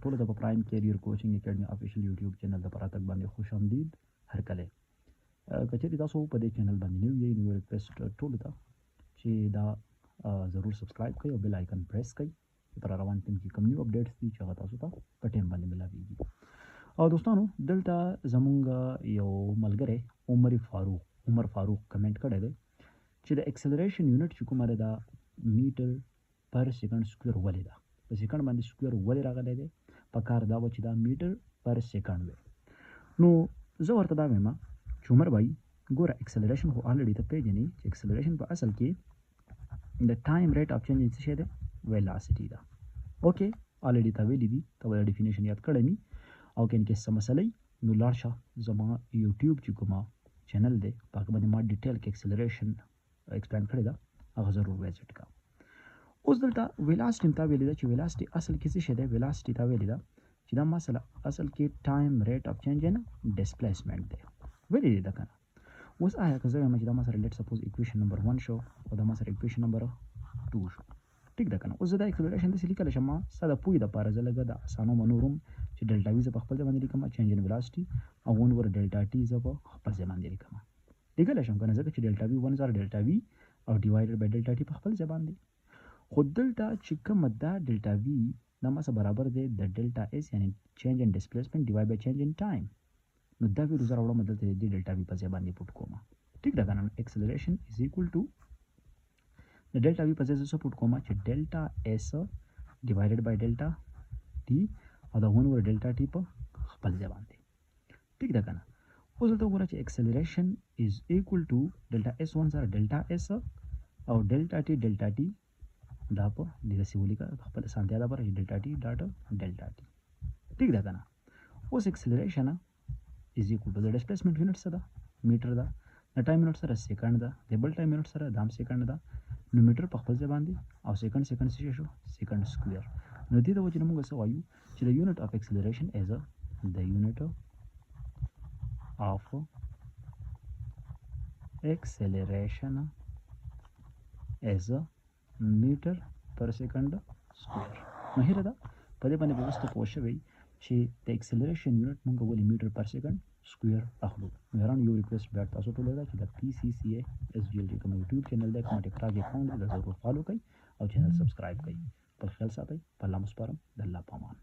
ټول د پرایم کیریئر کوچینګ اکیډمي افیشل یوټیوب چینل د پراتک باندې خوش آمدید هر کله کچېری تاسو په دې چینل باندې نو ریکویسټ ټول ته چې دا ضرور سبسکرایب کړئ او بیل آیکن پریس کړئ پر روان ټیم کې کوم نیو اپډیټس دي چې هغه تاسو ته په ټیم باندې ملاويږي. او دوستانو دلته زمونږ یو ملګری عمر فاروق کمنټ کړی دی چې د اکسلریشن یونټ چې کومه ده میټر پر سیکنډ سکویر ولې ده په سیکنډ باندې سکویر ولې راغلی دی په کار دا و چې دا میټر پر سیکنډ وي. نو زه ورته دا وایم چې عمر بھائی ګوره اکسلریشن خو الریډي ته پیژنې چې اکسلریشن په اصل کې د ټایم ریټ اف چینج څه شی ده ویلاسټي ده. اوکې الریډي ته ویلي دي ته دا ډیفینیشن یاد کړی می او کین کې څه مسئله نو لاړ شه زما یوټیوب چې کومه چینل دی په هغه باندې ما ډیټیل کې اکسلریشن ایکسپلین کړی دا هغه ضرور ویزټ کا. اوس دلته ویلاسټي ته ویل دا چې ویلاسټي اصل کې څه شی دی ویلاسټي ته ویل دا چې دا مسله اصل کې ټایم ریټ اف چینج ان ډیسپلیسمنت دی ویل دا کنه. اوس آیا که زه وایم چې دا مسله لیټ سپوز ایکویشن نمبر 1 شو او دا مسله ایکویشن نمبر 2 شو ټیک ده کنه. اوس دا اکسلریشن د لیکل شم ساده پوی د پاره زلګه د اسانو منوروم چې ډیلټا وی ز په خپل ځای باندې لیکم چینج ان ویلاسټي او ون ور ډیلټا ټی ز په خپل ځای باندې لیکم لیکل شم کنه ځکه چې ډیلټا وی 1 زار ډیلټا وی او ډیوایډډ بای ډیلټا ټی په خپل ځای باندې خو دلته چې کوم دا ډیلټا وی دا مسه برابر دی د ډیلټا اس یعنی چینج ان ډیسپلیسمنت ډیوایډ بای چینج ان ټایم. نو دا وی زره وړم دلته د ډیلټا وی په ځای باندې پټ کوم ټیک ده کنه. اکسلریشن از ایکوال ټو د ډیلټا وی په ځای څه پټ کوم چې ډیلټا اس ډیوایډډ بای ډیلټا ټی او دا ون ور ډیلټا ټی په خپل ځای باندې ټیک ده کنه. اوس دلته وګورئ چې اکسلریشن از ایکوال ټو ډیلټا اس 1 سره ډیلټا اس او ډیلټا ټی دا په دې سیمبولیک خپل سانتیا دا پر ډیلټا ټی ډاټ ډیلټا ټی ټیک ده کنه. اوس اکسلریشن از ایکوال ټو د ډیسپلیسمنت یونټ سره میټر ده د ټایم یونټ سره سیکنډ ده د بل ټایم یونټ سره دام سیکنډ ده نو میټر په خپل ځای باندې او سیکنډ څه شو سیکنډ سکوير. نو دې د وجه موږ څه وایو چې د یونټ اف اکسلریشن از د یونټ اف acceleration as a meter per second square. نو هیره ده په دې باندې به وروسته پوه شوئ چې د اکسلریشن یونټ موږ ولې میټر پر سیکنډ سکویر اخلو. مهرباني یو ریکویسټ بیک تاسو ټول دا چې د پی سی سی اس جی ال کوم یوټیوب چینل دی کوم ټیک ټاک اکاونټ دی ضرور فالو کړئ او چینل سبسکرایب کړئ. په خیال ساتئ په الله مسپارم د الله پامان.